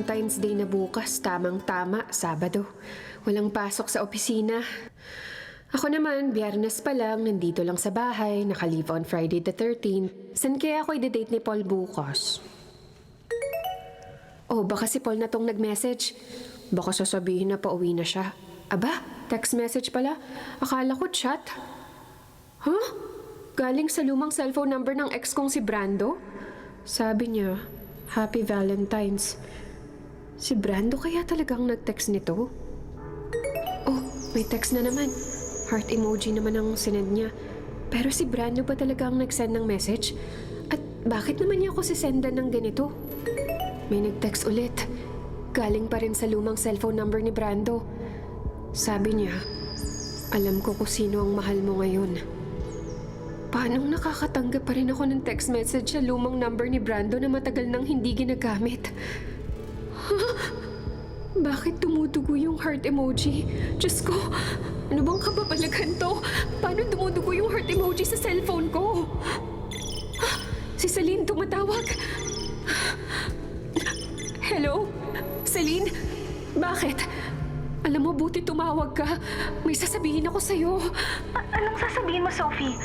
Valentine's Day na bukas, tamang-tama, Sabado. Walang pasok sa opisina. Ako naman, Biyernes pa lang, nandito lang sa bahay, naka-leave on Friday the 13th. San kaya ako i-date ni Paul bukas? Oh, baka si Paul na tong nag-message. Baka sasabihin na pauwi na siya. Aba, text message pala. Akala ko chat. Huh? Galing sa lumang cellphone number ng ex kong si Brando? Sabi niya, Happy Valentine's. Si Brando kaya talagang nag-text nito? Oh, may text na naman. Heart emoji naman ang sinend niya. Pero si Brando ba talagang nag-send ng message? At bakit naman niya ako sisendan ng ganito? May nag-text ulit. Galing pa rin sa lumang cellphone number ni Brando. Sabi niya, alam ko kung sino ang mahal mo ngayon. Paanong nakakatanggap pa rin ako ng text message sa lumang number ni Brando na matagal nang hindi ginagamit? Huh? Bakit tumudugo yung heart emoji? Diyos ko, ano bang kababalagan to? Paano tumudugo yung heart emoji sa cellphone ko? Si Celine tumatawag. Hello? Celine? Bakit? Alam mo, buti tumawag ka. May sasabihin ako sa'yo. Anong sasabihin mo, Sophie?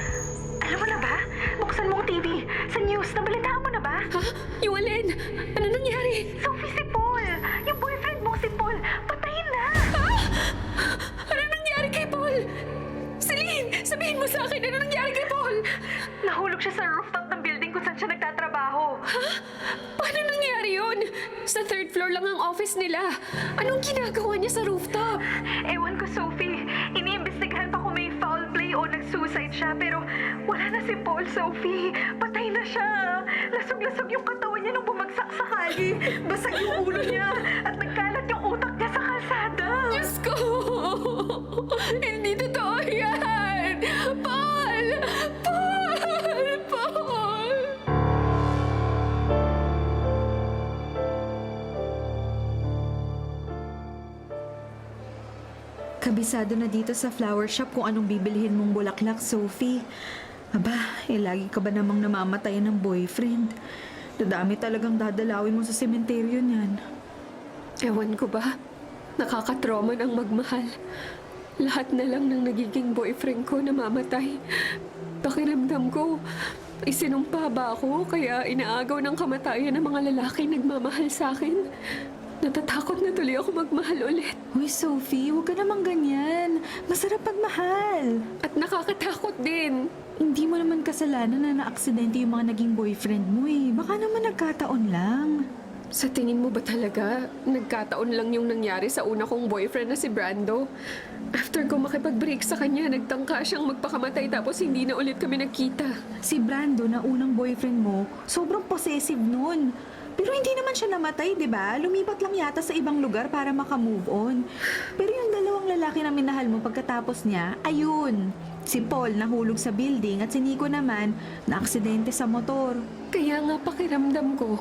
Alam mo na ba? Buksan mo ang TV. Sa news, nabalitaan mo na ba? Ha? Yung alin? Ano nangyari? Sophie, si Paul! Yung boyfriend mo si Paul, patayin na! Ha? Ano nangyari kay Paul? Celine, sabihin mo sa akin, ano nangyari kay Paul? Nahulog siya sa rooftop ng building kung saan siya nagtatrabaho. Ha? Paano nangyari yun? Sa third floor lang ang office nila. Anong ginagawa niya sa rooftop? Ewan ko, Sophie. Iniimbestigahan pa kung may foul play o nag-suicide siya. Pero wala na si Paul, Sophie. Patay na siya. Lasog-lasog yung katawan niya nung bumagsak sa kali. Basag yung ulo niya. At nagkalat yung utak niya sa kalsada. Diyos ko! Hindi totoo yan! Paul! Paul! Paul! Kabisado na dito sa flower shop kung anong bibilhin mong bulaklak, Sophie. Aba, lagi ka ba namang namamatayan ng boyfriend? Dadami talagang dadalawin mo sa sementeryo niyan. Ewan ko ba? Nakakatrauma ng magmahal. Lahat na lang ng nagiging boyfriend ko namamatay. Pakiramdam ko, isinumpa ba ako kaya inaagaw ng kamatayan ng mga lalaki nagmamahal sa akin? Natatakot na tuloy ako magmahal ulit. Uy, Sophie, huwag ka namang ganyan. Masarap pagmahal. At nakakatakot din. Hindi mo naman kasalanan na naaksidente yung mga naging boyfriend mo eh. Baka naman nagkataon lang. Sa tingin mo ba talaga, nagkataon lang yung nangyari sa una kong boyfriend na si Brando? After ko makipag-break sa kanya, nagtangka siyang magpakamatay tapos hindi na ulit kami nagkita. Si Brando na unang boyfriend mo, sobrang possessive nun. Pero hindi naman siya namatay, di ba? Lumipat lang yata sa ibang lugar para makamove on. Pero yung dalawang lalaki na minahal mo pagkatapos niya, ayun. Si Paul nahulog sa building at si Nico naman na-aksidente sa motor. Kaya nga pakiramdam ko,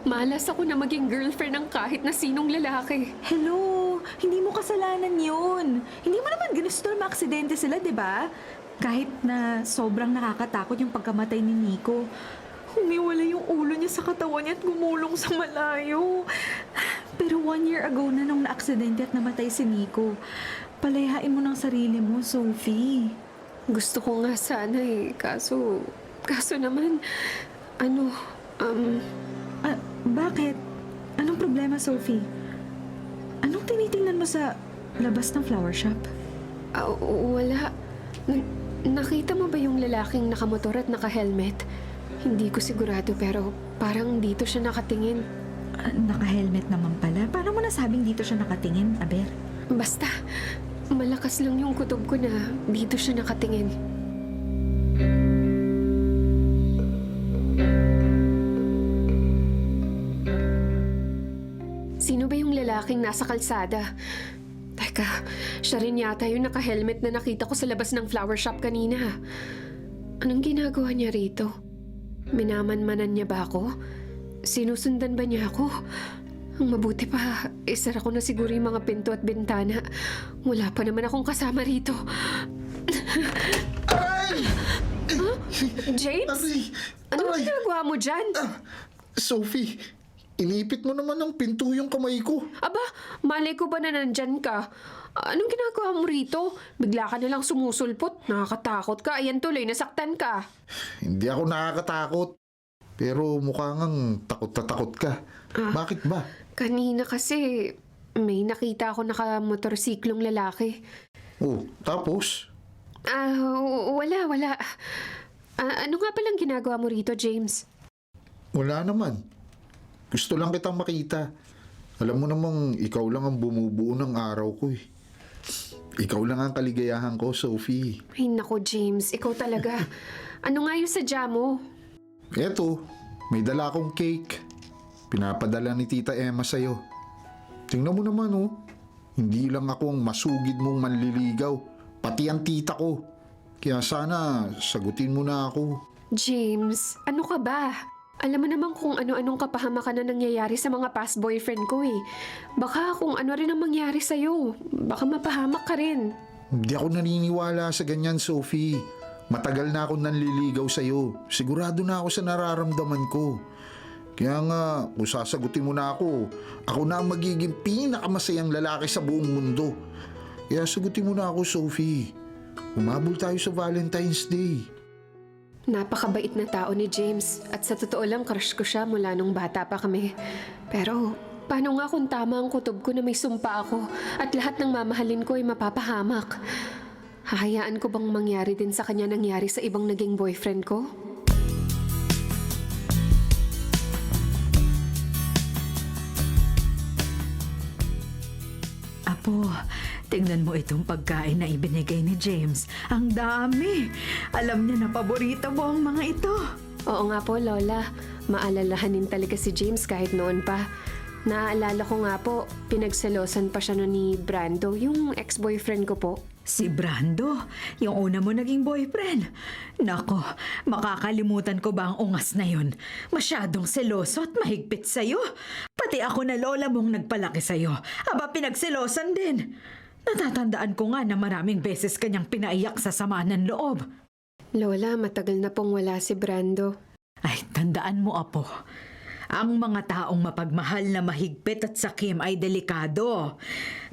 malas ako na maging girlfriend ng kahit na sinong lalaki. Hello, hindi mo kasalanan yun. Hindi mo naman ginusto na maaksidente sila, di ba? Kahit na sobrang nakakatakot yung pagkamatay ni Nico. Humiwala yung ulo niya sa katawan niya at gumulong sa malayo. Pero 1 year ago na nung naaksidente at namatay si Nico. Palayain mo ng sarili mo, Sophie. Gusto ko nga sana eh, kaso naman, Bakit? Anong problema, Sophie? Anong tinitingnan mo sa labas ng flower shop? Wala. Nakita mo ba yung lalaking nakamotor at naka-helmet? Hindi ko sigurado pero parang dito siya nakatingin. Naka-helmet naman pala. Paano mo nasabing dito siya nakatingin, Aber? Basta, malakas lang yung kutob ko na dito siya nakatingin. Sino ba yung lalaking nasa kalsada? Teka, siya rin yata yung naka-helmet na nakita ko sa labas ng flower shop kanina. Anong ginagawa niya rito? Minaman-manan niya ba ako? Sinusundan ba niya ako? Ang mabuti pa, isara ko na siguro yung mga pinto at bintana. Wala pa naman akong kasama rito. Aray! Huh? James? Aray! Anong Aray! ginagawa mo dyan? Sophie, Inipit mo naman ng pinto yung kamay ko. Aba, malay ko ba na nandyan ka? Anong ginagawa mo rito? Bigla ka nalang sumusulpot. Nakakatakot ka. Ayan tuloy, nasaktan ka. Hindi ako nakakatakot. Pero mukha ngang takot na takot ka. Bakit ba? Kanina kasi may nakita ako nakamotorsiklong lalaki. Oh, tapos? Wala. Ano nga palang ginagawa mo rito, James? Wala naman. Gusto lang kitang makita. Alam mo namang ikaw lang ang bumubuo ng araw ko eh. Ikaw lang ang kaligayahan ko, Sophie. Ay nako, James. Ikaw talaga. Ano nga yung sadya mo? Eto, may dala akong cake. Pinapadala ni Tita Emma sa'yo. Tingnan mo naman oh. Hindi lang ako ang masugid mong manliligaw. Pati ang tita ko. Kaya sana sagutin mo na ako. James, ano ka ba? Alam mo naman kung ano-anong kapahamakan na nangyayari sa mga past boyfriend ko eh. Baka kung ano rin ang mangyari sa'yo. Baka mapahamak ka rin. Hindi ako naniniwala sa ganyan, Sophie. Matagal na ako nanliligaw sa'yo. Sigurado na ako sa nararamdaman ko. Kaya nga, kung sasagutin mo na ako na ang magiging pinakamasayang lalaki sa buong mundo. Kaya sagutin mo na ako, Sophie. Umabol tayo sa Valentine's Day. Napakabait na tao ni James at sa totoo lang crush ko siya mula nung bata pa kami. Pero paano nga kung tama ang kutob ko na may sumpa ako at lahat ng mamahalin ko ay mapapahamak? Hahayaan ko bang mangyari din sa kanya nangyari sa ibang naging boyfriend ko? Apo, tingnan mo itong pagkain na ibinigay ni James. Ang dami! Alam niya na paborito mo ang mga ito. Oo nga po, Lola. Maalalahanin talaga si James kahit noon pa. Naaalala ko nga po, pinagselosan pa siya noon ni Brando, yung ex-boyfriend ko po. Si Brando, yung una mo naging boyfriend. Nako, makakalimutan ko ba ang ungas na yun? Masyadong seloso at mahigpit sa'yo. Pati ako na lola mong nagpalaki sa'yo. Aba, pinagselosan din. Natatandaan ko nga na maraming beses kanyang pinaiyak sa sama ng loob. Lola, matagal na pong wala si Brando. Ay, tandaan mo, Apo. Ang mga taong mapagmahal na mahigpit at sakim ay delikado.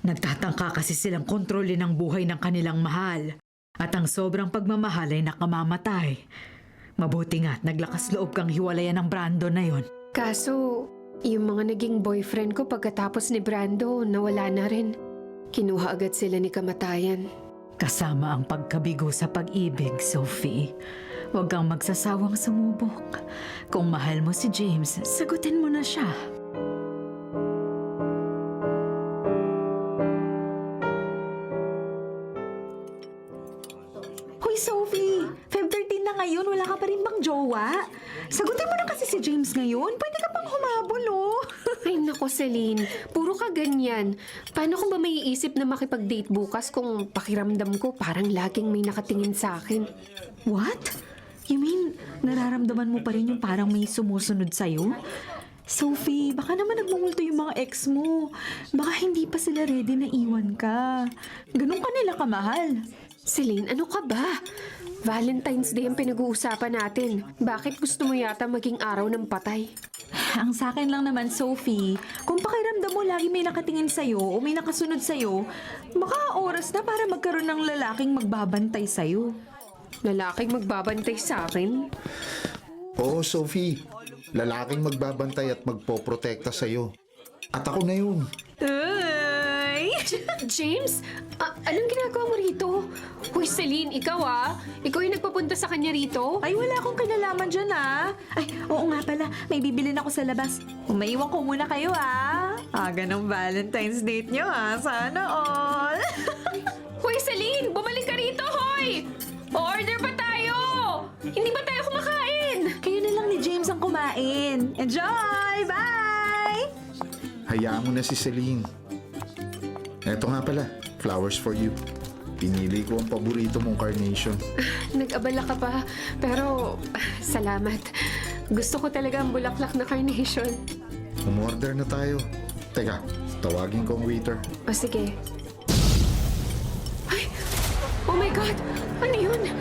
Nagtatangka kasi silang kontrolin ang buhay ng kanilang mahal. At ang sobrang pagmamahal ay nakamamatay. Mabuti nga't naglakas loob kang hiwalayan ng Brando na yon. Kaso, yung mga naging boyfriend ko pagkatapos ni Brando, nawala na rin. Kinuha agad sila ni kamatayan. Kasama ang pagkabigo sa pag-ibig, Sophie. Huwag kang magsasawang sumubok. Kung mahal mo si James, sagutin mo na siya. Hoy, Sophie! Feb 13 na ngayon, wala ka pa rin bang jowa? Sagutin mo na kasi si James ngayon. Pwede ka pang humabol, oh. Ay nako, Celine. Puro ka ganyan. Paano ko ba maiisip na makipag-date bukas kung pakiramdam ko parang laging may nakatingin sa akin? What? You mean, nararamdaman mo pa rin yung parang may sumusunod sa'yo? Sophie, baka naman nagmumulto yung mga ex mo. Baka hindi pa sila ready na iwan ka. Ganun ka nila kamahal. Celine, ano ka ba? Valentine's Day ang pinag-uusapan natin. Bakit gusto mo yata maging araw ng patay? Ang sa akin lang naman, Sophie, kung pakiramdam mo lagi may nakatingin sa'yo o may nakasunod sa'yo, baka oras na para magkaroon ng lalaking magbabantay sa'yo. Lalaking magbabantay sa akin? Oo, Sophie. Lalaking magbabantay at magpoprotekta sa'yo. At ako na yun. Ay! James, anong ginagawa mo rito? Hoy, Celine, ikaw Ikaw yung nagpapunta sa kanya rito? Ay, wala akong kinalaman dyan, Ay, oo nga pala. May bibilin ako sa labas. Umaiwan ko muna kayo, Aga ng Valentine's date nyo, Sana all. Hoy, Celine! Bumalik ka rito, hoy! O-order pa tayo! Hindi ba tayo kumakain? Kayo na lang ni James ang kumain. Enjoy! Bye! Hayaan mo na si Celine. Eto nga pala, flowers for you. Pinili ko ang paborito mong carnation. Nag-abala ka pa, pero salamat. Gusto ko talaga ang bulaklak na carnation. Umorder na tayo. Teka, tawagin ko ang waiter. O sige. Ay! Oh my God! Ano yun?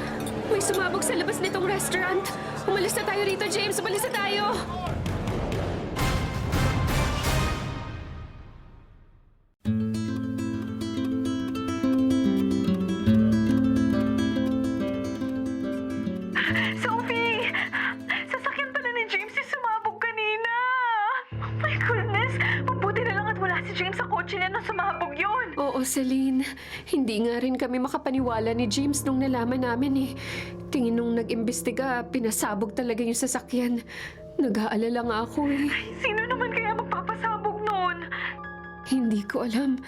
May sumabog sa labas nitong restaurant. Umalis na tayo rito, James. Umalis na tayo! Oo, Celine. Hindi nga rin kami makapaniwala ni James nung nalaman namin eh. Tingin nung nag-imbestiga, pinasabog talaga yung sasakyan. Nag-aalala nga ako eh. Sino naman kaya magpapasabog noon? Hindi ko alam.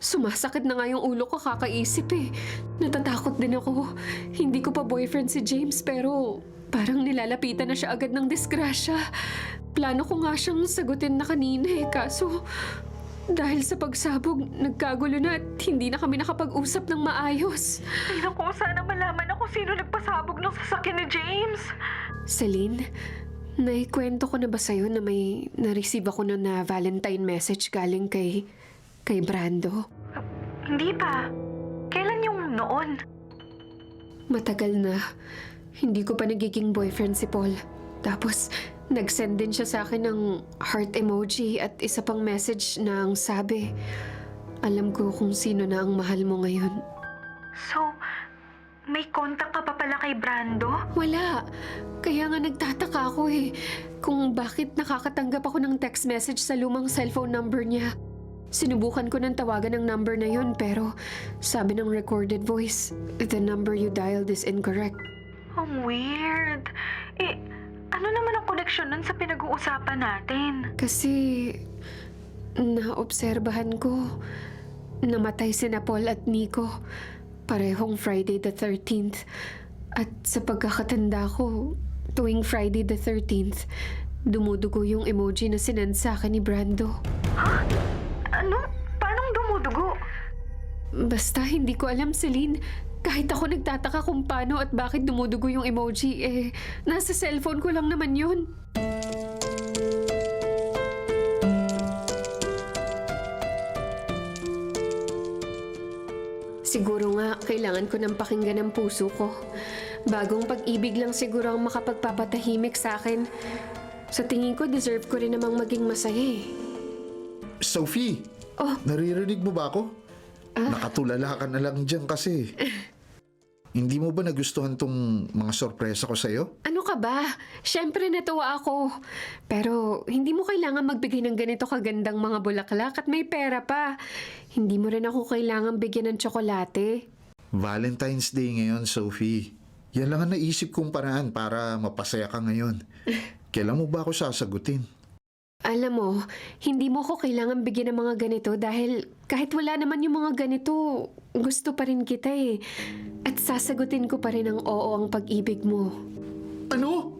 Sumasakit na nga yung ulo ko kakaisip eh. Natatakot din ako. Hindi ko pa boyfriend si James pero parang nilalapitan na siya agad ng disgrasya. Plano ko nga siyang sagutin na kanina eh. Kaso dahil sa pagsabog, nagkagulo na at hindi na kami nakapag-usap ng maayos. Ay naku, sana malaman ako sino nagpasabog ng sasakyan ni James. Celine, naikwento ko na ba sa'yo na may na-receive ako na Valentine message galing kay Brando? Hindi pa. Kailan yung noon? Matagal na. Hindi ko pa nagiging boyfriend si Paul. Tapos, nag-send din siya sa akin ng heart emoji at isa pang message na ang sabi, alam ko kung sino na ang mahal mo ngayon. So, may contact ka pa pala kay Brando? Wala. Kaya nga nagtataka ako eh. Kung bakit nakakatanggap ako ng text message sa lumang cellphone number niya. Sinubukan ko ng tawagan ng number na yun pero sabi ng recorded voice, the number you dialed is incorrect. Ang weird. Eh, ano naman ang connection nun sa pinag-uusapan natin? Kasi naobserbahan ko, namatay sina Paul at Nico. Parehong Friday the 13th. At sa pagkakatanda ko, tuwing Friday the 13th, dumudugo yung emoji na sinend sa akin ni Brando. Ano? Paanong dumudugo? Basta hindi ko alam, Celine. Kahit ako nagtataka kung paano at bakit dumudugo yung emoji, nasa cellphone ko lang naman yun. Siguro nga, kailangan ko ng pakinggan ng puso ko. Bagong pag-ibig lang siguro ang makapagpapatahimik sa akin. Sa tingin ko, deserve ko rin namang maging masaya eh. Sophie, Oh. naririnig mo ba ako? Nakatulala ka na lang dyan kasi. Hindi mo ba nagustuhan tong mga sorpresa ko sa'yo? Ano ka ba? Siyempre natuwa ako. Pero hindi mo kailangan magbigay ng ganito kagandang mga bulaklak at may pera pa. Hindi mo rin ako kailangan bigyan ng tsokolate. Valentine's Day ngayon, Sophie. Yan lang ang naisip kong paraan para mapasaya ka ngayon. Kailan mo ba ako sasagutin? Alam mo, hindi mo ko kailangan bigyan ng mga ganito dahil kahit wala naman yung mga ganito, gusto pa rin kita eh. At sasagutin ko pa rin ng oo ang pag-ibig mo. Ano?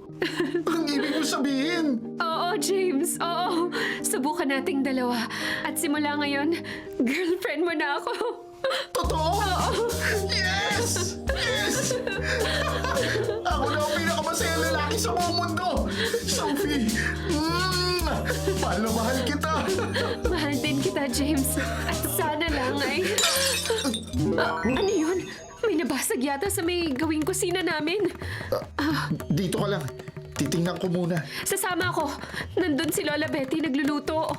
Ang ibig mo sabihin? Oo, James. Oo. Subukan nating dalawa. At simula ngayon, girlfriend mo na ako. Totoo? Yes! Yes! Ako na ang pinakamasaya lalaki sa buong mundo! Sophie! Mahal na mahal kita! Mahal din kita, James. At sana lang ay... ano yun? May nabasag yata sa may gawing kusina namin. Dito ka lang. Titingnan ko muna. Sasama ako. Nandun si Lola Betty nagluluto.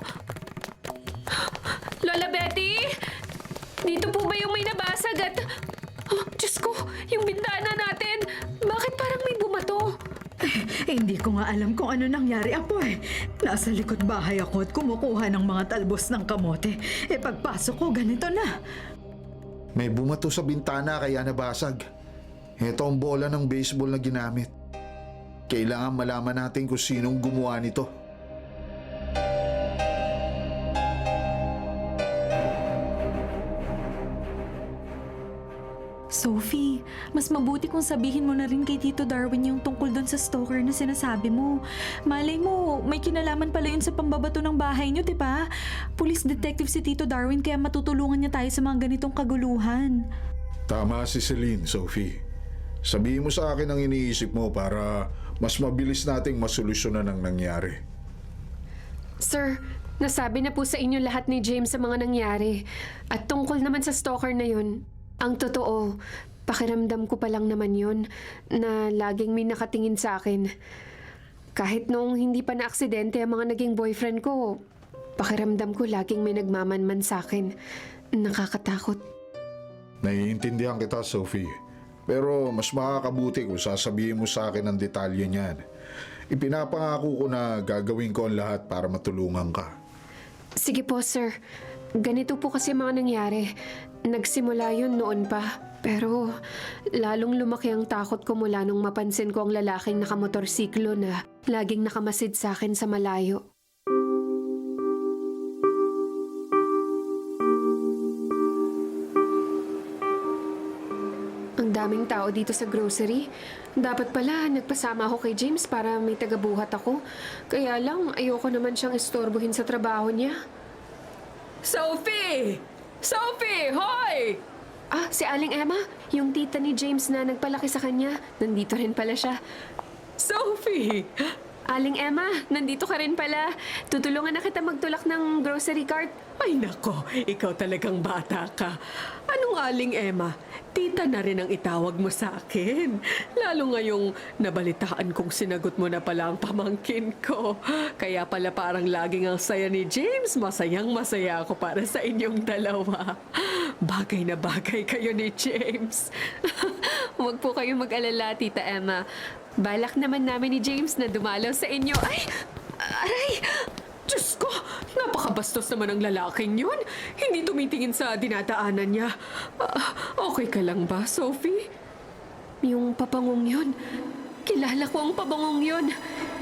Lola Betty! Dito po ba yung may nabasag at... Oh, Diyos ko, yung bintana natin. Bakit parang may bumato? Hindi ko nga alam kung ano nangyari, Apoy. Nasa likod bahay ako at kumukuha ng mga talbos ng kamote. Pagpasok ko, ganito na. May bumato sa bintana kaya nabasag. Ito ang bola ng baseball na ginamit. Kailangan malaman natin kung sinong gumawa nito. Sophie, mas mabuti kung sabihin mo na rin kay Tito Darwin yung tungkol doon sa stalker na sinasabi mo. Malay mo, may kinalaman pala yun sa pambabato ng bahay niyo, di ba? Police detective si Tito Darwin kaya matutulungan niya tayo sa mga ganitong kaguluhan. Tama si Celine, Sophie. Sabihin mo sa akin ang iniisip mo para mas mabilis nating masolusyonan ang nangyari. Sir, nasabi na po sa inyo lahat ni James sa mga nangyari. At tungkol naman sa stalker na yun, ang totoo, pakiramdam ko pa lang naman yun na laging may nakatingin sa akin. Kahit noong hindi pa na-aksidente ang mga naging boyfriend ko, pakiramdam ko laging may nagmamanman sa akin. Nakakatakot. Naiintindihan kita, Sophie. Pero mas makakabuti kung sasabihin mo sa akin ang detalye niyan. Ipinapangako ko na gagawin ko ang lahat para matulungan ka. Sige po, sir. Ganito po kasi mga nangyari. Nagsimula yun noon pa. Pero lalong lumaki ang takot ko mula nung mapansin ko ang lalaking nakamotorsiklo na laging nakamasid sa akin sa malayo. Ang daming tao dito sa grocery. Dapat pala nagpasama ako kay James para may tagabuhat ako. Kaya lang ayoko naman siyang istorbohin sa trabaho niya. Sophie! Sophie! Hoy! Ah, si Aling Emma, yung tita ni James na nagpalaki sa kanya. Nandito rin pala siya. Sophie! Aling Emma, nandito ka rin pala. Tutulungan na kita magtulak ng grocery cart. Ay nako, ikaw talagang bata ka. Anong Aling Emma? Tita na rin ang itawag mo sa akin. Lalo ngayong nabalitaan kong sinagot mo na pala ang pamangkin ko. Kaya pala parang laging ang saya ni James. Masayang masaya ako para sa inyong dalawa. Bagay na bagay kayo ni James. Huwag po kayong mag-alala, Tita Emma. Balak naman namin ni James na dumalaw sa inyo. Ay! Aray! Diyos ko, napakabastos naman ang lalaking yun. Hindi tumitingin sa dinadaanan niya. Okay ka lang ba, Sophie? Yung papangong yun. Kilala ko ang pabangong yun.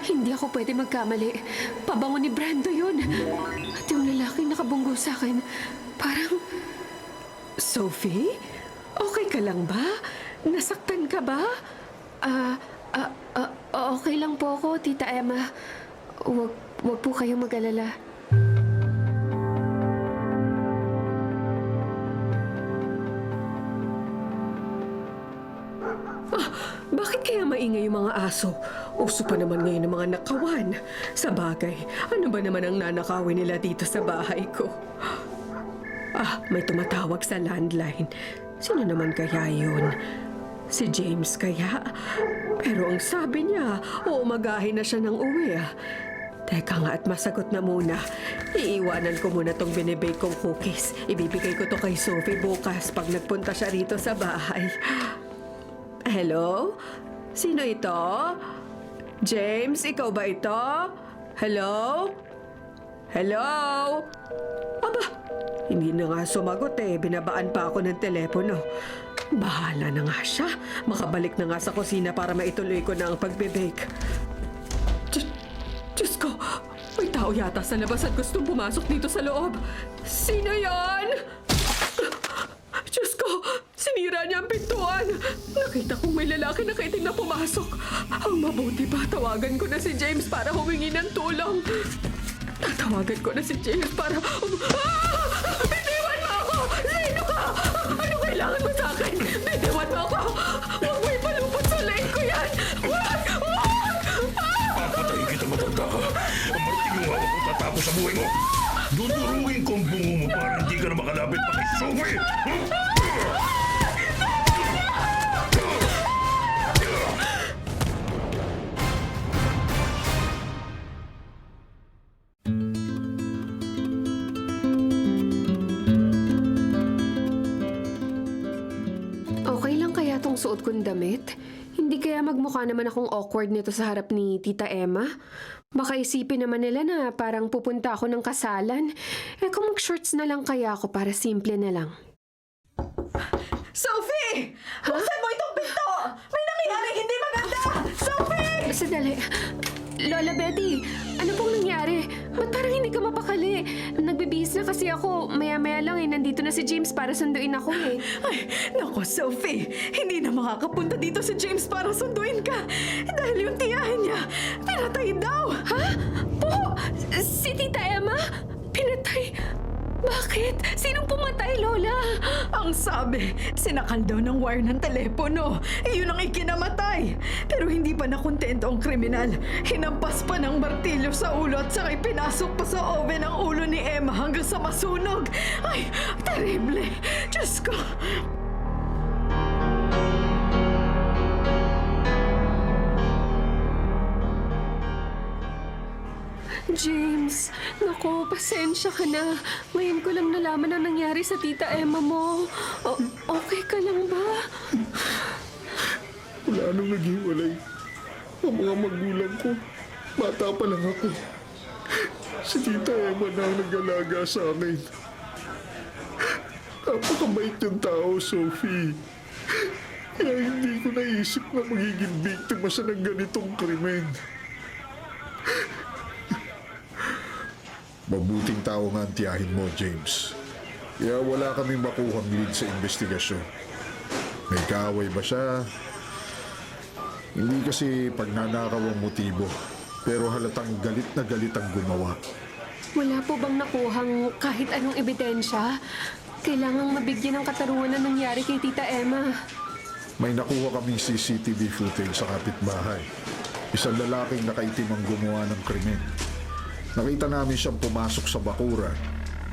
Hindi ako pwede magkamali. Pabango ni Brando yun. At yung lalaking nakabunggo sa akin, parang... Sophie? Okay ka lang ba? Nasaktan ka ba? Okay lang po ako, Tita Emma. Wag po kayong mag-alala. Bakit kaya maingay yung mga aso? Uso pa naman ngayon ng mga nakawan. Sa bagay, ano ba naman ang nanakawin nila dito sa bahay ko? May tumatawag sa landline. Sino naman kaya yun? Si James kaya? Pero ang sabi niya, uumagahin na siya ng uwi. Teka nga at masagot na muna. Iiwanan ko muna tong binibake kong cookies. Ibibigay ko to kay Sophie bukas pag nagpunta siya rito sa bahay. Hello? Sino ito? James, ikaw ba ito? Hello? Hello? Aba, hindi na nga sumagot Binabaan pa ako ng telepono. Bahala na nga siya. Makabalik na nga sa kusina para maituloy ko na ang pagbibake. Diyos ko, may tao yata sa labas at gustong pumasok dito sa loob. Sino yan? Diyos ko, sinira niya ang pintuan. Nakita kong may lalaki na kaiting na pumasok. Ang mabuti pa, tawagan ko na si James para humingi ng tulong. Tatawagan ko na si James para... Bitiwan mo ako! Sino ka? Ano kailangan mo sa akin? Bitiwan mo ako! Huwag mo ipalupot sa leg ko yan! Huwag! Huwag! Papatayin kita, matanda ka. Ang marting yung hawak ko tatapos sa buhay mo. Dudurungin ko ang bungo mo para hindi ka na makalapit pa kay Sophie. Okay lang kaya tong suot kong damit? Hindi kaya magmukha naman akong awkward nito sa harap ni Tita Emma? Baka isipin naman nila na parang pupunta ako ng kasalan. Kung mag-shorts na lang kaya ako para simple na lang. Sophie! Buksan mo itong pinto! May nangyayari hindi maganda! Sophie! Sandali. Lola Betty, ano pong nangyari? Ba't parang hindi ka mapakali? Nagbibihis na kasi ako. Maya-maya lang nandito na si James para sunduin ako Ay, naku, Sophie. Hindi na makakapunta dito si James para sunduin ka. Dahil yung tiyahin niya, pinatay daw. Ha? Po? Si Tita Emma? Pinatay? Bakit? Sinong pumatay, Lola? Ang sabi, sinakal daw ng wire ng telepono. Iyon ang ikinamatay. Pero hindi pa nakontento ang kriminal. Hinampas pa ng martilyo sa ulo at sakay pinasok pa sa oven ang ulo ni Emma hanggang sa masunog. Ay, terrible. Diyos ko. James, naku, pasensya ka na. Ngayon ko lang nalaman ang nangyari sa Tita Emma mo. Okay ka lang ba? Wala nang naghiwalay. Ang mga magulang ko, bata pa lang ako. Si Tita Emma na ang nag-alaga sa akin. Napakabait yung tao, Sophie. Kaya hindi ko naisip na magiging biktima siya ng ganitong krimen. Mabuting tao nga ang tiyahin mo, James. Kaya wala kaming makuhang lead sa investigasyon. May kaaway ba siya? Hindi kasi pagnanakaw ang motibo, pero halatang galit na galit ang gumawa. Wala po bang nakuhang kahit anong ebidensya? Kailangang mabigyan ng katarungan na nangyari kay Tita Emma. May nakuha kaming CCTV footage sa kapitbahay. Isang lalaking nakaitim ang gumawa ng krimen. Nakita namin siyang pumasok sa bakuran.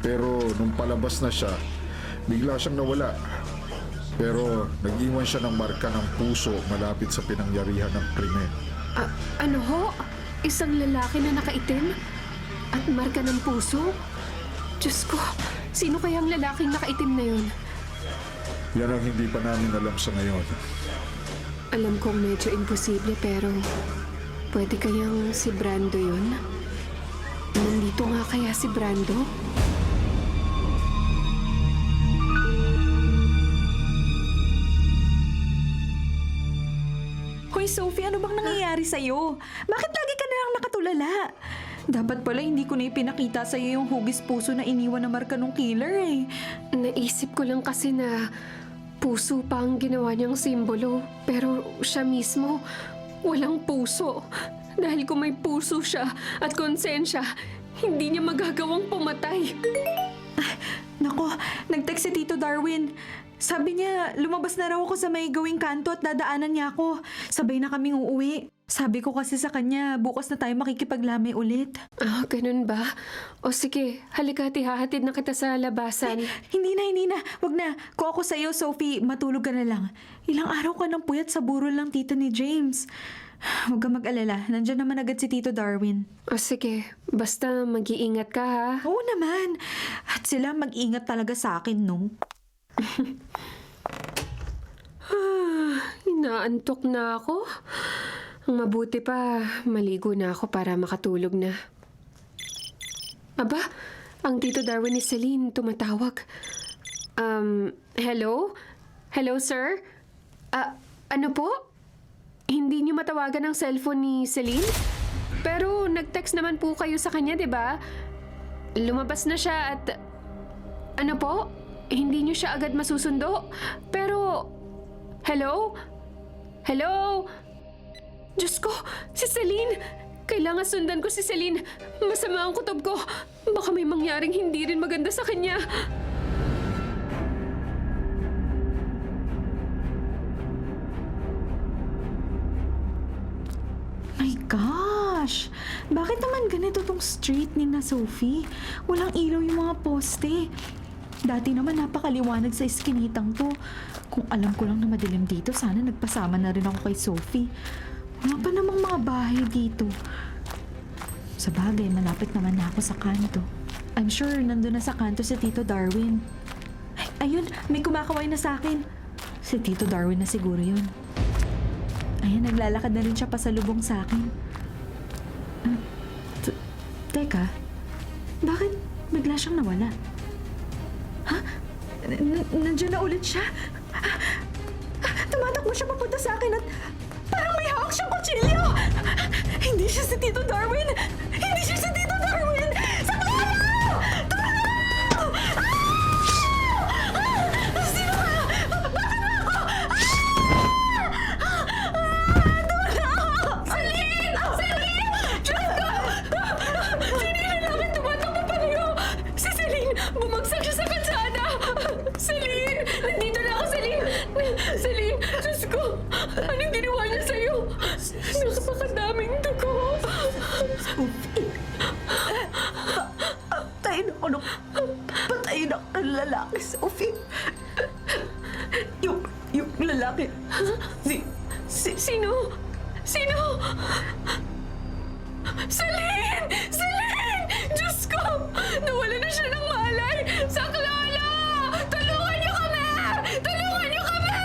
Pero nung palabas na siya, bigla siyang nawala. Pero nag-iwan siya ng marka ng puso malapit sa pinangyarihan ng krimen. Ano ho? Isang lalaki na nakaitim? At marka ng puso? Diyos ko, sino kayang lalaking nakaitim na yun? Yan ang hindi pa namin alam sa ngayon. Alam kong medyo imposible pero pwede kayang si Brando yun? Nandito nga kaya si Brando? Hoy, Sophie, ano bang nangyayari sa'yo? Bakit lagi ka na lang nakatulala? Dapat pala hindi ko na ipinakita sa'yo yung hugis puso na iniwan na marka ng killer eh. Naisip ko lang kasi na puso pa ang ginawa niyang simbolo. Pero siya mismo, walang puso. Dahil kung may puso siya at konsensya, hindi niya magagawang pumatay. Nako, nag-text si Tito Darwin. Sabi niya, lumabas na raw ako sa may gawing kanto at dadaanan niya ako. Sabay na kaming uuwi. Sabi ko kasi sa kanya, bukas na tayo makikipaglamay ulit. Ah, ganun ba? O sige, halika hahatid na kita sa labasan. Hindi na. Wag na. Kung ako sa'yo, Sophie, matulog ka na lang. Ilang araw ka ng puyat sa burol ng tita ni James. Huwag ka mag-alala. Nandyan naman agad si Tito Darwin. O sige, basta mag-iingat ka ha. Oo naman. At sila mag-ingat talaga sa akin, no? Inaantok na ako. Ang mabuti pa, maligo na ako para makatulog na. Aba, ang Tito Darwin ni Celine tumatawag. Hello? Hello, sir? Ano po? Hindi niyo matawagan ang cellphone ni Celine? Pero nag-text naman po kayo sa kanya, di ba? Lumabas na siya at... Ano po? Hindi niyo siya agad masusundo? Pero... Hello? Hello? Diyos ko, si Celine! Kailangan sundan ko si Celine. Masama ang kutob ko. Baka may mangyaring hindi rin maganda sa kanya. My gosh! Bakit naman ganito tong street ni na Sophie? Walang ilaw yung mga poste. Dati naman napakaliwanag sa iskinitang to. Kung alam ko lang na madilim dito, sana nagpasama na rin ako kay Sophie. Wala pa namang mga bahay dito. Sa bagay, malapit naman na ako sa kanto. I'm sure nandun na sa kanto si Tito Darwin. Ay, ayun, may kumakaway na sa akin. Si Tito Darwin na siguro yun. Ayan, naglalakad na rin siya pasalubong sa akin. Teka, bakit bigla siyang nawala? Ha? Nandiyan na ulit siya? Tumatakbo siya papunta sa akin at parang may hawak siyang kutsilyo! Hindi siya si Tito Darwin! Hindi siya si Tito Darwin! Sakala! Tulong! Sino ka? Bakit mo ako? Tulong! Celine! Celine! Diyos ko! Sino yung lalaki tumatakbo pa niyo? Si Celine! Bumagsak siya sa kalsada! Celine! Nandito na ako, Celine! Celine! Diyos ko! Anong ginawa niya sa'yo? Napakadaming dugo! Patayin ako ng lalaki, Sophie. Yung lalaki. Sino? Sino? Celine! Celine! Diyos ko! Nawala na siya ng malay! Saklala! Tulungan niyo kami! Tulungan niyo kami!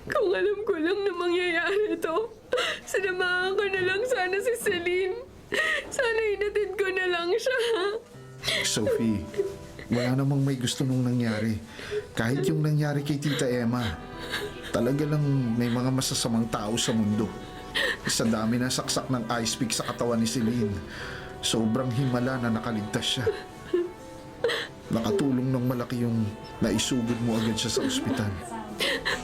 Kung alam ko lang na mangyayari ito, sinama Sophie, wala namang may gusto nung nangyari. Kahit yung nangyari kay Tita Emma. Talaga lang may mga masasamang tao sa mundo. Sa dami na saksak ng ice pick sa katawan ni Celine, sobrang himala na nakaligtas siya. Nakatulong ng malaki yung naisugod mo agad siya sa ospital.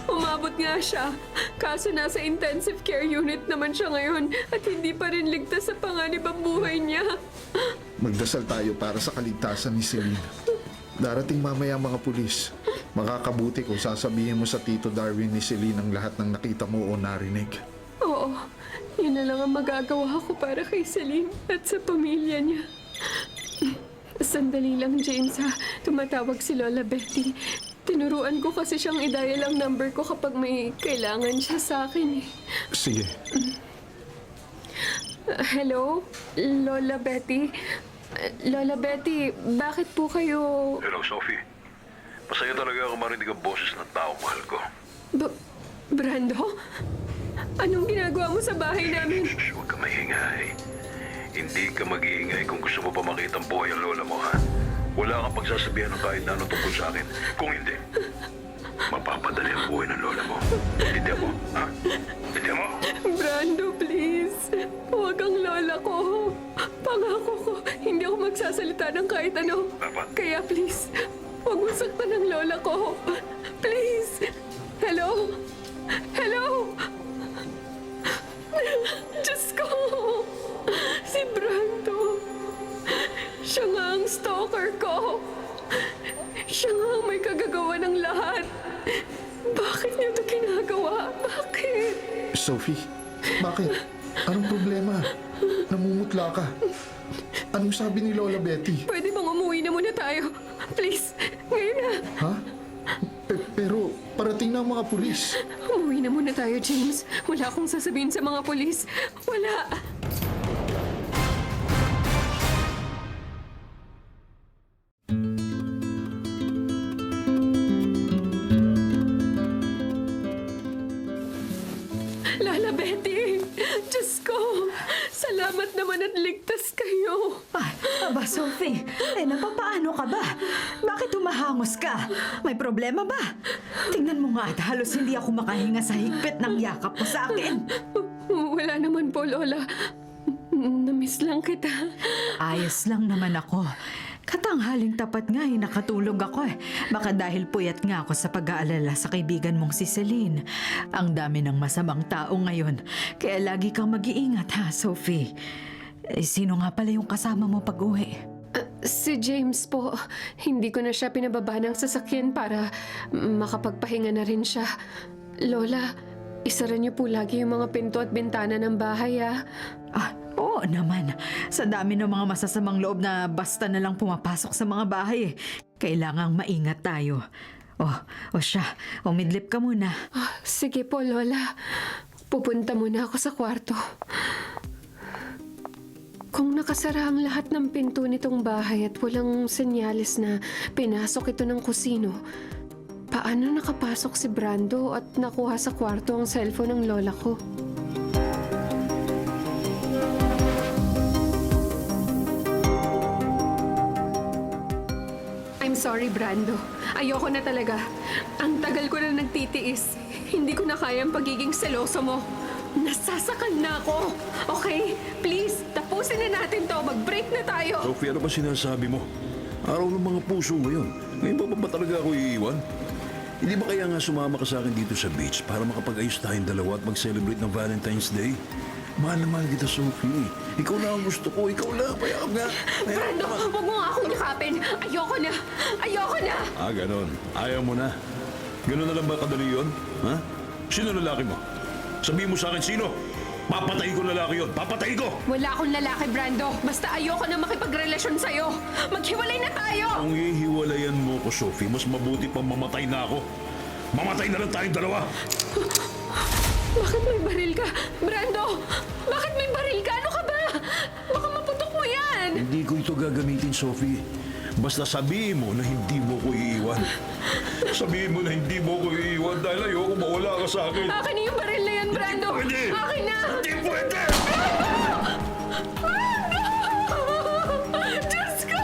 Umabot nga siya. Kaso nasa intensive care unit naman siya ngayon at hindi pa rin ligtas sa panganib ang buhay niya. Magdasal tayo para sa kaligtasan ni Celine. Darating mamaya mga pulis. Makakabuti kung sasabihin mo sa Tito Darwin ni Celine ang lahat ng nakita mo o narinig. Oo, yun na lang ang magagawa ko para kay Celine at sa pamilya niya. Sandali lang, James, ha. Tumatawag si Lola Betty. Tinuruan ko kasi siyang i-dial ang number ko kapag may kailangan siya sa akin, eh. Sige. Hello? Lola Betty? Lola Betty, bakit po kayo... Hello, Sophie. Masaya talaga ako marinig ang boses ng tao mahal ko. Brando? Anong ginagawa mo sa bahay namin? Shh, huwag ka maingay. Hindi ka mag-iingay kung gusto mo pa makita ang buhay ang lola mo, ha? Wala kang pagsasabihan ng kahit na ano tungkol sa akin. Kung hindi, mapapadali ang buhay ng lola mo. Hindi mo, ha? Hindi mo? Brando, please. Huwag ang lola ko. Pangako ko, hindi ako magsasalita ng kahit ano. Dapat. Kaya please, huwag mo saktan ang lola ko. Please. Hello? Hello? Diyos ko. Si Brando. Siya nga ang stalker ko. Siya nga ang may kagagawa ng lahat. Bakit niyo ito ginagawa? Bakit? Sophie, bakit? Anong problema? Namumutla ka. Anong sabi ni Lola Betty? Pwede bang umuwi na muna tayo? Please, ngayon na. Ha? Pero parating na ang mga pulis. Umuwi na muna tayo, James. Wala akong sasabihin sa mga polis. Wala. Lola Betty! Diyos ko! Salamat naman at ligtas kayo. Ay, aba, Sophie, napapaano ka ba? Bakit humahangos ka? May problema ba? Tingnan mo nga at halos hindi ako makahinga sa higpit ng yakap mo sa akin. Wala naman po, Lola. Namiss lang kita. Ayos lang naman ako. Katanghaling tapat nga nakatulog ako eh. Baka dahil puyat nga ako sa pag-aalala sa kaibigan mong si Celine. Ang dami ng masamang tao ngayon. Kaya lagi kang mag-iingat ha, Sophie. Sino nga pala yung kasama mo pag-uwi? Si James po. Hindi ko na siya pinababa ng sasakyan para makapagpahinga na rin siya. Lola, isara niyo po lagi yung mga pinto at bintana ng bahay, ah. Oo naman. Sa dami ng mga masasamang loob na basta na lang pumapasok sa mga bahay eh. Kailangang maingat tayo. O siya, umidlip ka muna. Sige po, Lola. Pupunta muna ako sa kwarto. Kung nakasara ang lahat ng pinto nitong bahay at walang senyales na pinasok ito ng kusino, paano nakapasok si Brando at nakuha sa kwarto ang cellphone ng lola ko? I'm sorry, Brando. Ayoko na talaga. Ang tagal ko na nagtitiis. Hindi ko na kaya ang pagiging seloso mo. Nasasakal na ako. Okay? Please, tapusin na natin to. Mag-break na tayo. Sophie, ano ba sinasabi mo? Araw ng mga puso ngayon. Ngayon ba talaga ako iiwan? Hindi ba kaya nga sumama ka sa akin dito sa beach para makapag-ayos tayong dalawa at mag-celebrate ng Valentine's Day? Mahal na mahal kita, Sophie. Ikaw na ang gusto ko. Ikaw lang. Payakap nga. Brando, huwag mo nga akong yakapin. Ayoko na. Ayoko na. Ganon. Ayaw mo na. Ganon na lang ba kadali yun? Ha? Sino lalaki mo? Sabihin mo sa akin, sino? Papatay ko lalaki yun. Papatay ko! Wala akong lalaki, Brando. Basta ayoko na makipagrelasyon sa'yo. Maghiwalay na tayo! Kung hihiwalayan mo ko, Sophie, mas mabuti pang mamatay na ako. Mamatay na lang tayong dalawa. Bakit may baril ka? Brando! Bakit may baril ka? Ano ka ba? Baka maputok mo yan! Hindi ko ito gagamitin, Sophie. Basta sabihin mo na hindi mo ko iiwan. Sabihin mo na hindi mo ko iiwan dahil ayoko mawala ka sa akin. Akin na yung baril na yan, Brando! Hindi pwede! Akin na! Hindi pwede! Diyos ko!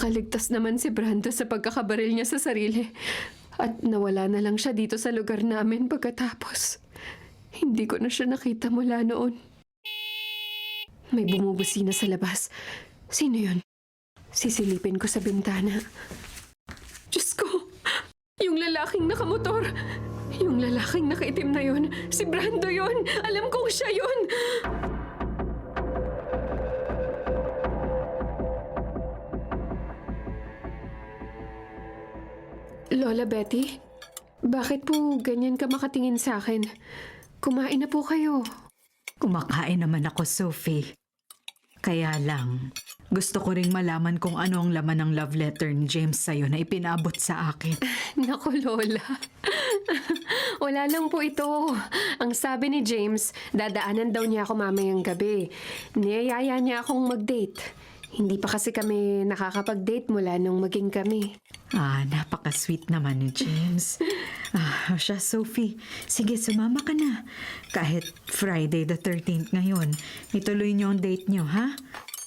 Nakaligtas naman si Brando sa pagkakabaril niya sa sarili. At nawala na lang siya dito sa lugar namin pagkatapos. Hindi ko na siya nakita mula noon. May bumubusina sa labas. Sino yun? Sisilipin ko sa bintana. Diyos ko! Yung lalaking nakamotor! Yung lalaking nakaitim na yun! Si Brando yun! Alam kong siya yun! Lola Betty, bakit po ganyan ka makatingin sa akin? Kumain na po kayo. Kumakain naman ako, Sophie. Kaya lang, gusto ko ring malaman kung ano ang laman ng love letter ni James sa'yo na ipinabot sa akin. Naku, Lola. Wala lang po ito. Ang sabi ni James, dadaanan daw niya ako mamayang gabi. Niyayaya niya akong mag-date. Hindi pa kasi kami nakakapag-date mula nung maging kami. Napaka-sweet naman ni James. Siya, Sophie. Sige, sumama ka na. Kahit Friday the 13th ngayon, ituloy niyo ang date niyo, ha?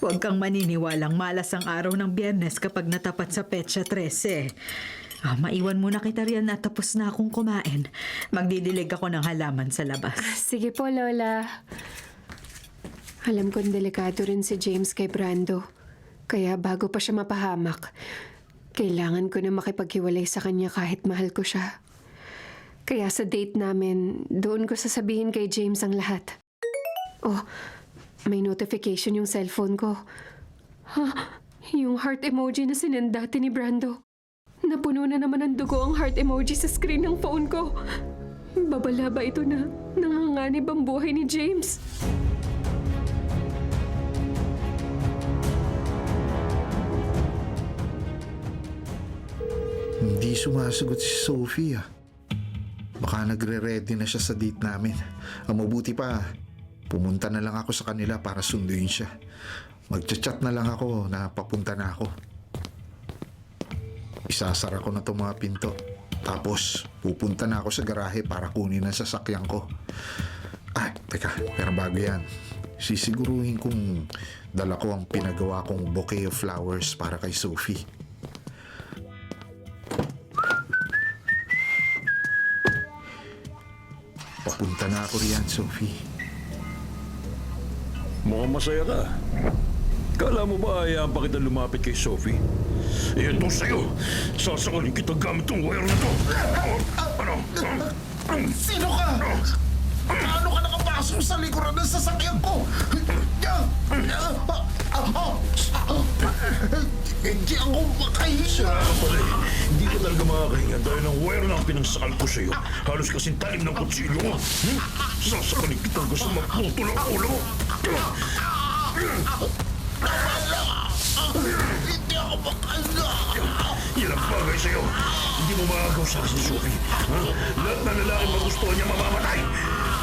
Huwag kang maniniwalang malas ang araw ng Biyernes kapag natapat sa petsa 13. Maiwan muna kita riyan at tapos na akong kumain. Magdidilig ako ng halaman sa labas. Sige po, Lola. Alam kong delikado rin si James kay Brando. Kaya bago pa siya mapahamak, kailangan ko na makipaghiwalay sa kanya kahit mahal ko siya. Kaya sa date namin, doon ko sasabihin kay James ang lahat. Oh, may notification yung cellphone ko. Yung heart emoji na sinendati ni Brando. Napuno na naman ng dugo ang heart emoji sa screen ng phone ko. Babala ba ito na nanganganib ang buhay ni James? Hindi sumasagot si Sophie Baka nagre-ready na siya sa date namin. Ang mabuti pa, pumunta na lang ako sa kanila para sunduin siya. Magchat-chat na lang ako na papunta na ako. Isasara ko na itong mga pinto. Tapos, pupunta na ako sa garahe para kunin ang sasakyan ko. Teka, pero bago yan, sisiguruhin kong dala ko ang pinagawa kong bouquet of flowers para kay Sophie. Papunta na ako riyan, Sophie. Mukhang masaya ka. Kala mo ba hayaan pa kita lumapit kay Sophie? Ito sa'yo! Sasakalin kita gamit ang wire na to! Sino ka? Paano ka nakapasok sa likuran ng sasakyan ko? Hindi ako makahinga. Pala hindi ka talaga makakahinga dahil ang wire na ang pinangsakal ko sa'yo. Halos kasing talim ng kutsilyo mo. Sasakalin kita hanggang sa maputo ng ulo mo. Hindi ako makahinga. Yan ang bagay sa'yo. Hindi mo maagaw sa akin si Sophie. Lahat na lalaki magustuhan niya mamamatay.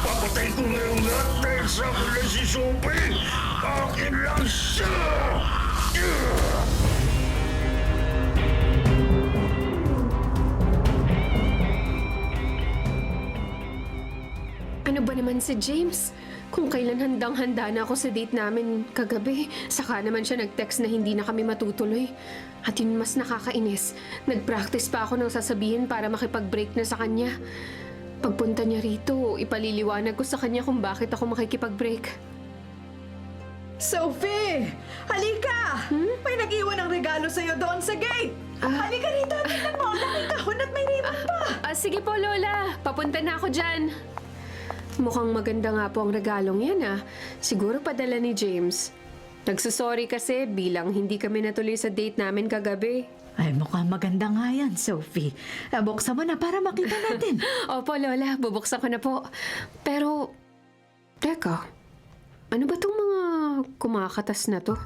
Papatayin ko ngayong lahat dahil sa akin lang si Sophie. Akin lang siya. Ano ba naman si James? Kung kailan handang-handa na ako sa date namin kagabi, saka naman siya nag-text na hindi na kami matutuloy. At yun mas nakakainis. Nag-practice pa ako ng sasabihin para makipag-break na sa kanya. Pagpunta niya rito, ipaliliwanag ko sa kanya kung bakit ako makikipag-break. Sophie! Halika! May nag-iwan ng regalo sa'yo doon sa gate! Halika rito! Tingnan mo! Daming kahon at may ribbon pa! Sige po, Lola. Papunta na ako dyan. Mukhang maganda nga po ang regalong yan, Siguro padala ni James. Nagsusorry kasi bilang hindi kami natuloy sa date namin kagabi. Ay, mukhang maganda nga yan, Sophie. Buksan mo na para makita natin. Opo, Lola. Bubuksan ko na po. Pero, teka. Ano ba tong mga kumakatas na to?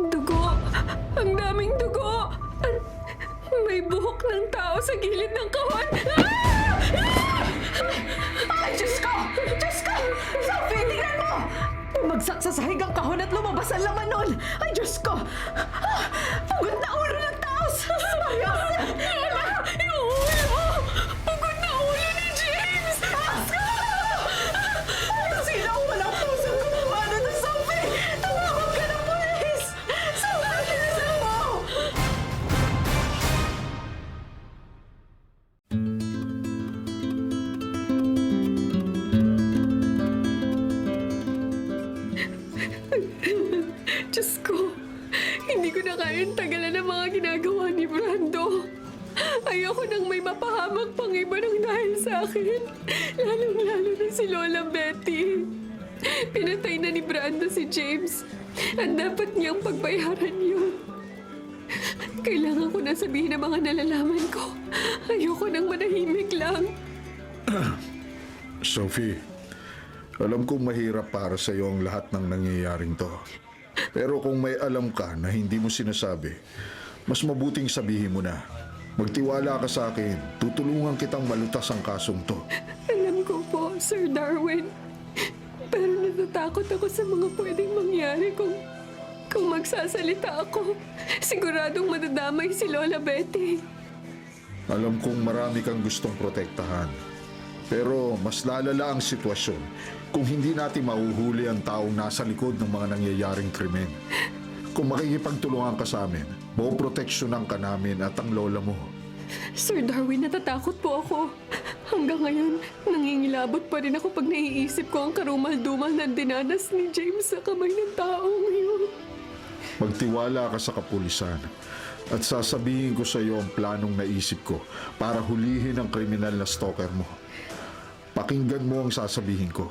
Dugo! Ang daming dugo! At may buhok ng tao sa gilid ng kahon! Ay, Diyos ko! Diyos ko! Sophie, tingnan mo! Bumagsak sa sahig ang kahon at lumabas ang laman nun! Ay, Diyos ko! Pugod na ulo ng tao! Sayang! Yung ulo! Pagod na ulo ni James! Sino ang walang pusong gumawa na to, Sophie? Tumawag ka ng polis! sa akin. Lalong-lalo na si Lola Betty. Pinatay na ni Brando si James. At dapat niyang pagbayaran yun. Kailangan ko na sabihin ang mga nalalaman ko. Ayoko nang manahimik lang. Sophie, alam kong mahirap para sa iyo ang lahat ng nangyayaring to. Pero kung may alam ka na hindi mo sinasabi, mas mabuting sabihin mo na. Magtiwala ka sa akin, tutulungan kitang malutas ang kasong to. Alam ko po, Sir Darwin. Pero natatakot ako sa mga pwedeng mangyari kung magsasalita ako. Siguradong madadamay si Lola Betty. Alam kong marami kang gustong protektahan. Pero mas lalala ang sitwasyon kung hindi natin mahuhuli ang taong nasa likod ng mga nangyayaring krimen. Kung makikipagtulungan ka sa amin, mapoproteksyonan ka namin at ang lola mo. Sir Darwin, natatakot po ako. Hanggang ngayon, nangingilabot pa rin ako pag naiisip ko ang karumal-dumal na dinanas ni James sa kamay ng taong yun. Magtiwala ka sa kapulisan at sasabihin ko sa iyo ang planong naisip ko para hulihin ang kriminal na stalker mo. Pakinggan mo ang sasabihin ko.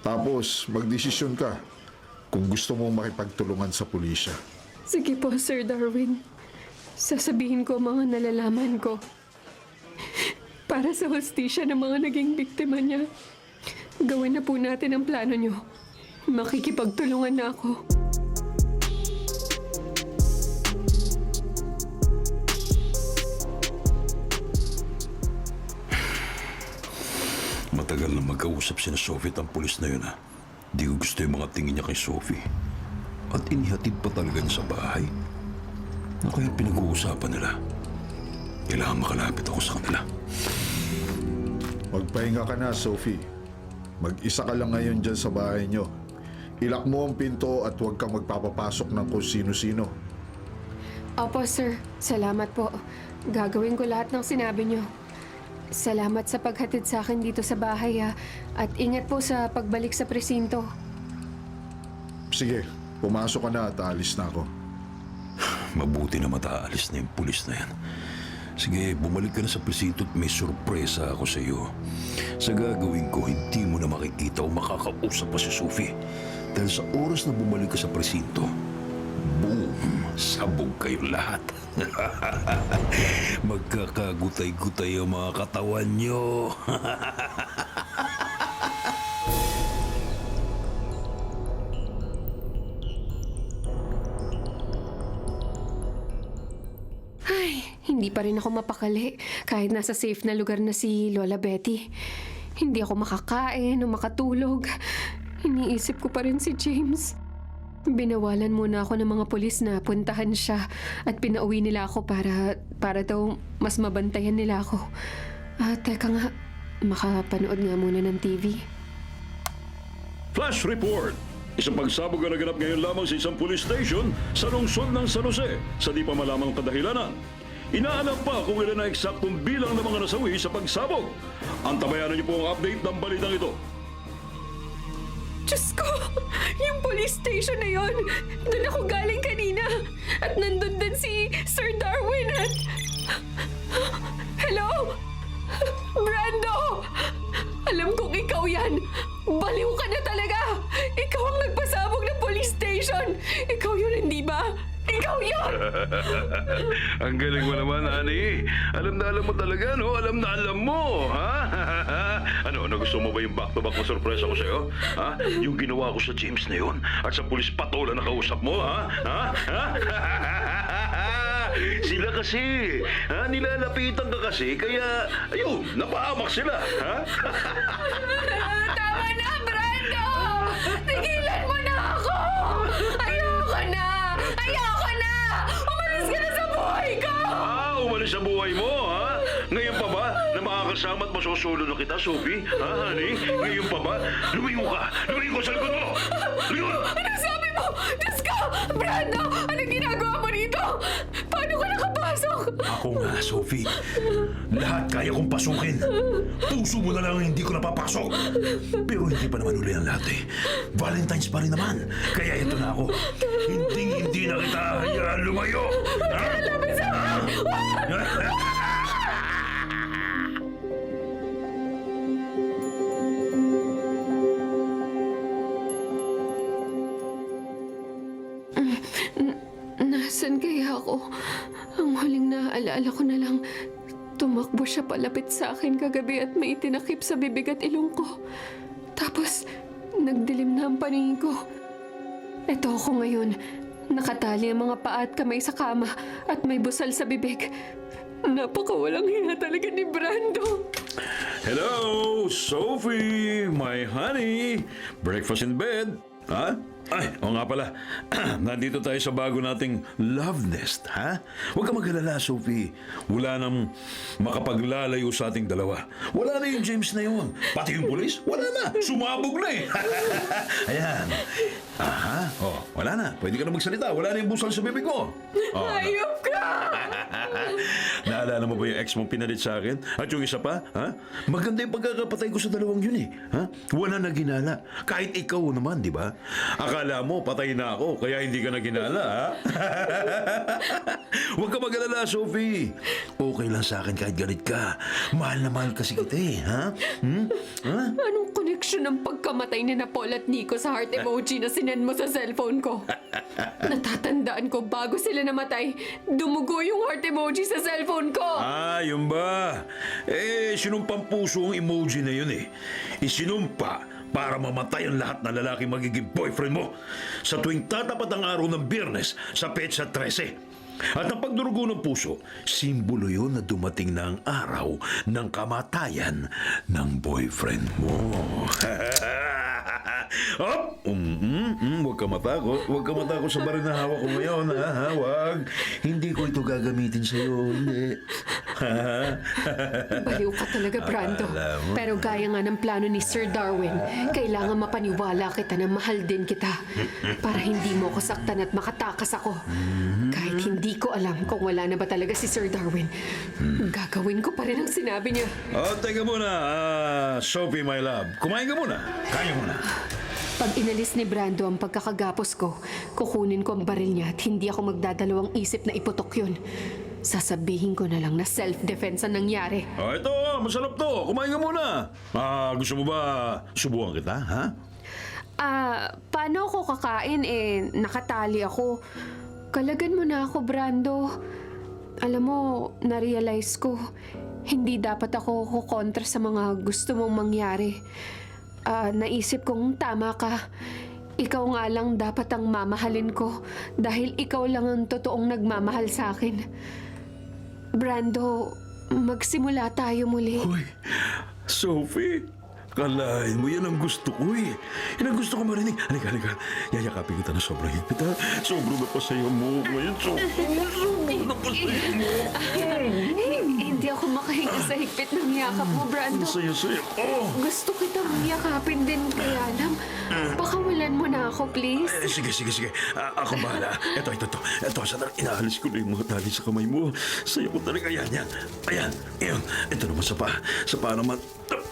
Tapos magdesisyon ka kung gusto mong makipagtulungan sa pulisya. Sige po, Sir Darwin. Sasabihin ko ang mga nalalaman ko. Para sa hustisya ng mga naging biktima niya. Gawin na po natin ang plano niyo. Makikipagtulungan na ako. Matagal na magkausap sina Sophie at ang pulis na yun, ha? Di ko gusto yung mga tingin niya kay Sophie. At inihatid pa talaga niya sa bahay. Ano kaya pinag-uusapan nila? Kailangan makalapit ako sa kanila. Magpahinga ka na, Sophie. Mag-isa ka lang ngayon dyan sa bahay nyo. Ilak mo ang pinto at huwag kang magpapapasok ng kung sino-sino. Opo, sir. Salamat po. Gagawin ko lahat ng sinabi niyo. Salamat sa paghatid sa akin dito sa bahay, ha. At ingat po sa pagbalik sa presinto. Sige, pumasok ka na at aalis na ako. Mabuti na mataalis na yung pulis na yan. Sige, bumalik ka na sa presinto at may sorpresa ako sa iyo. Sa gagawin ko, hindi mo na makikita o makakausap pa si Sophie. Dahil sa oras na bumalik ka sa presinto, boom! Sabog kayo lahat. Magkakagutay-gutay ang mga katawan nyo. Ay, hindi pa rin ako mapakali kahit nasa safe na lugar na si Lola Betty. Hindi ako makakain o makatulog. Iniisip ko pa rin si James. Binawalan muna ako ng mga pulis na puntahan siya at pinauwi nila ako para daw mas mabantayan nila ako. Teka nga, makapanood nga muna ng TV. Flash report! Isang pagsabog ang naganap ngayon lamang sa isang police station sa lungsod ng San Jose sa di pa malamang kadahilanan. Inaalam pa kung ilan na eksaktong bilang ng mga nasawi sa pagsabog. Antabayanan niyo po ang update ng balitang ito. Diyos ko! Yung police station na yon! Doon ako galing kanina! At nandun din si Sir Darwin at... Hello? Brando! Alam kong ikaw yan! Baliw ka na talaga! Ikaw ang nagpasabog ng police station! Ikaw yun, hindi ba? Ikaw yun! Ang galing mo naman, Ani. Alam na alam mo talaga, no? Alam na alam mo, ha? Ano, gusto mo ba yung back-to-back na sorpresa ko sa'yo? Ha? Yung ginawa ko sa James na yun at sa pulis patola na kausap mo, ha? Sila kasi, ha? Nilalapitan ka kasi, kaya, ayun, napaamak sila, ha? Tama na, Brando! Tigilan mo na ako! Ayoko na! Ayoko na! Umalis ka na sa buhay ko! Umalis sa buhay mo, ha? Ngayon pa ba na makakasama at masusulo na kita, Sophie? Ha, honey? Ngayon pa ba? Lumingo ka! Lumingo sa likod mo! Lingon! Ano sabi mo? Diyos ko! Brando! Anong ginagawa mo rito? Paano ka nakapasok? Ako nga, Sophie. Lahat kaya kong pasukin. Puso mo na lang ang hindi ko napapasok. Pero hindi pa naman uli ang lahat eh. Valentine's pa rin naman. Kaya ito na ako. Hindi na kita hayaan lumayo. Ha? Ang huling naaalala ko na lang, tumakbo siya palapit sa akin kagabi at may itinakip sa bibig at ilong ko. Tapos, nagdilim na ang paningin ko. Eto ako ngayon, nakatali ang mga paa at kamay sa kama at may busal sa bibig. Napakawalang hiya talaga ni Brando. Hello, Sophie, my honey. Breakfast in bed. Ha? Ay, o nga pala. Nandito tayo sa bago nating love nest, ha? Huwag ka mag-alala, Sophie. Wala nang makapaglalayo sa ating dalawa. Wala na yung James na yun. Pati yung pulis, wala na. Sumabog na eh. Ayan. Aha. Oh, wala na. Pwede ka na magsalita. Wala na yung busal sa bibig mo. Oh, Ayop ka! Naalala mo ba yung ex mong pinalit sa akin? At yung isa pa, ha? Maganda yung pagkakapatay ko sa dalawang yun eh. Ha? Wala na ginala. Kahit ikaw naman, di ba? Akala mo, patay na ako, kaya hindi ka na ginala, ha? Huwag ka mag-alala, Sophie. Okay lang sa akin kahit galit ka. Mahal na mahal kasi kita eh, ha? Ha? Anong connection ng pagkamatay ni Paul at Nico sa heart emoji na sinend mo sa cellphone ko? Natatandaan ko bago sila namatay, dumugo yung heart emoji sa cellphone ko. Ah, yun ba? Eh, sinumpang puso ang emoji na yun eh. Isinumpa para mamatay ang lahat ng lalaki magiging boyfriend mo sa tuwing tatapat ang araw ng Biyernes sa petsa 13. At ang pagdurugo ng puso, simbolo yun na dumating na ang araw ng kamatayan ng boyfriend mo. Hop! Huwag ka matakot. Huwag ka matakot sa baril na hawak ko ngayon, ha? Huwag. Hindi ko ito gagamitin sa'yo. Hindi. Baliw ka talaga, Brando. Akala mo. Pero gaya nga ng plano ni Sir Darwin, kailangan mapaniwala kita na mahal din kita para hindi mo ako saktan at makatakas ako. Kahit hindi ko alam kung wala na ba talaga si Sir Darwin, gagawin ko pa rin ang sinabi niya. Oh, teka muna. Sophie, my love. Kumain ka muna. Kaya muna. Pag inalis ni Brando ang pagkakagapos ko, kukunin ko ang baril niya at hindi ako magdadalawang isip na iputok yun. Sasabihin ko na lang na self-defense ang nangyari. Oh, ito. Masarap to. Kumain ka muna. Gusto mo ba subukan kita, ha? Paano ako kakain? Nakatali ako. Kalagan mo na ako, Brando. Alam mo, na-realize ko, hindi dapat ako kukontra sa mga gusto mong mangyari. Naisip kong tama ka. Ikaw nga lang dapat ang mamahalin ko dahil ikaw lang ang totoong nagmamahal sa akin. Brando, magsimula tayo muli. Uy, Sophie. Kalahin mo, yan ang gusto ko eh. Yan ang gusto ko marinig. Halika. Yayakapin kita na sobrang higpit ha. Sobrang napasaya mo ngayon. Sobrang napasaya mo. Hindi ako makahinga sa higpit ng yakap mo, Brando. Saya. Oh! Gusto kitang yakapin din, kaya lang, pakawalan mo na ako, please. Sige. Ako bahala. Ito. Sandali, inaalis ko na yung mga tali sa kamay mo. Saya ko talaga. Ayan. Ito naman sa paa. Sa paa naman.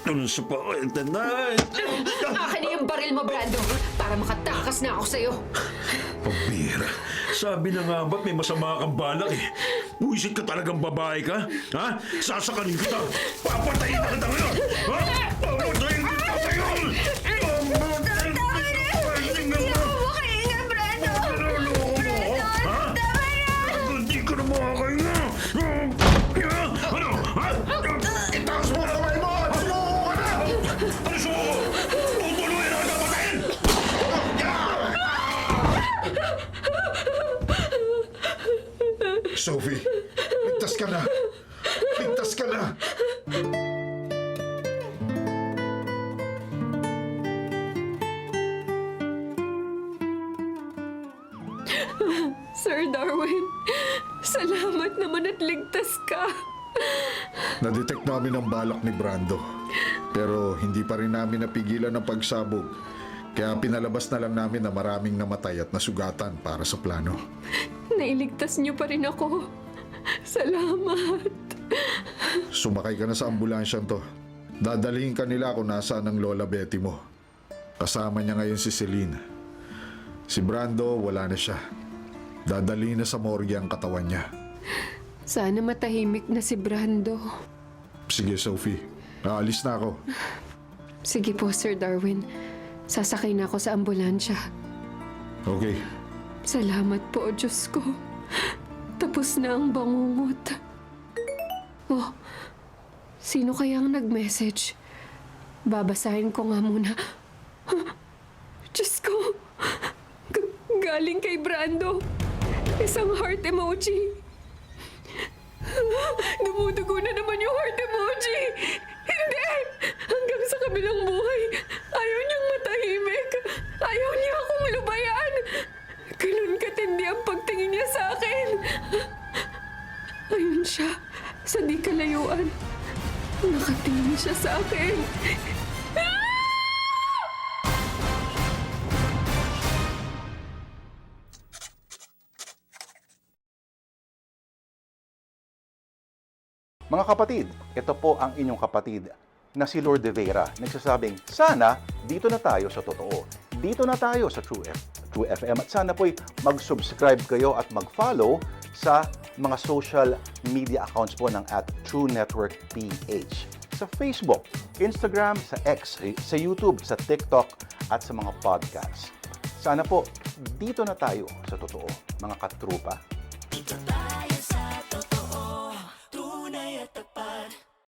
Ano sa paa? Akin na yung baril mo, Brando, para makatakas na ako sa'yo. Pambira. Sabi na nga ba't may masama kang balak eh. Buisit ka talagang babae ka? Ha? Sasakanin kita. Papatayin na kita ngayon. Ha? Papatayin kita ngayon. Hindi ka na makakahinga. Ano? Ha? Itaas mo na kamay mo! Sumuko ka na! Ano sumuko? Tutuloy na ang kapatayin! Sophie, ligtas ka na. Ligtas ka na. Sir Darwin, salamat naman at ligtas ka. Nadetect namin ang balak ni Brando. Pero hindi pa rin namin napigilan ang pagsabog. Kaya pinalabas na lang namin na maraming namatay at nasugatan para sa plano. Nailigtas niyo pa rin ako. Salamat. Sumakay ka na sa ambulansyang to. Dadalhin ka nila kung nasaan ang Lola Betty mo. Kasama niya ngayon si Celine. Si Brando, wala na siya. Dadalhin na sa morgue ang katawan niya. Sana matahimik na si Brando. Sige, Sophie. Aalis na ako. Sige po, Sir Darwin. Sasakay na ako sa ambulansya. Okay. Salamat po, Diyos ko. Tapos na ang bangungot. Oh, sino kayang nag-message? Babasahin ko nga muna. Diyos ko! Galing kay Brando. Isang heart emoji. Dumudugo na naman yung heart emoji. Hindi! Hanggang sa kabilang buhay, ayaw niyang matahimik. Ayaw niya akong lubayan. Ganun katindi ang pagtingin niya sa akin. Ayun siya, sa di kalayuan. Nakatingin siya sa akin. Mga kapatid, ito po ang inyong kapatid na si Lord De Vera. Nagsasabing, sana dito na tayo sa totoo. Dito na tayo sa True FM. At sana po'y mag-subscribe kayo at mag-follow sa mga social media accounts po ng @True Network PH. Sa Facebook, Instagram, sa X, sa YouTube, sa TikTok, at sa mga podcasts. Sana po, dito na tayo sa totoo, mga katrupa.